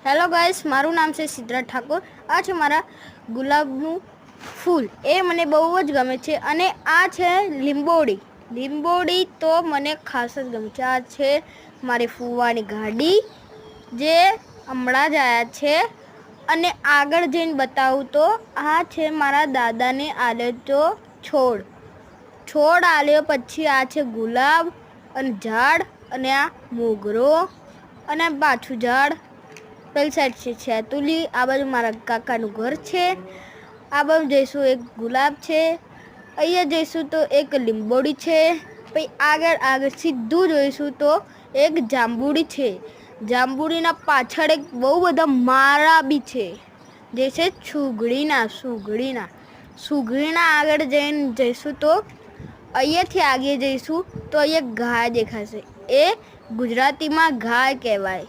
Hello guys, મારું નામ છે સિદ્ધાર્થ ઠાકોર। આ છે મારા ગુલાબનું ફૂલ। એ મને બહુ જ ગમે છે। અને આ છે લીંબોડી તો મને ખાસ જ ગમે છે। આ છે મારી ફૂવાની ગાડી જે હમણાં જ આવ્યા છે। અને આગળ જઈને બતાવું તો આ છે મારા દાદાને આલ્યો તો છોડ આલ્યો। પછી આ છે ગુલાબ અને ઝાડ, અને આ મોગરો, અને પાછું ઝાડ। પેલી સાઈડ છે છેતુલી। આ બાજુ મારા કાકાનું ઘર છે। આ બાજુ જઈશું એક ગુલાબ છે। અહીંયા જઈશું તો એક લીંબોડી છે। પછી આગળ સીધું જોઈશું તો એક જાંબુડી છે। જાંબુડીના પાછળ એક બહુ બધા માળા બી છે, જે છે સુગડીના આગળ જઈને જઈશું તો અહીંયાથી આગળ જઈશું તો અહીંયા ગાય દેખાશે। એ ગુજરાતીમાં ગાય કહેવાય।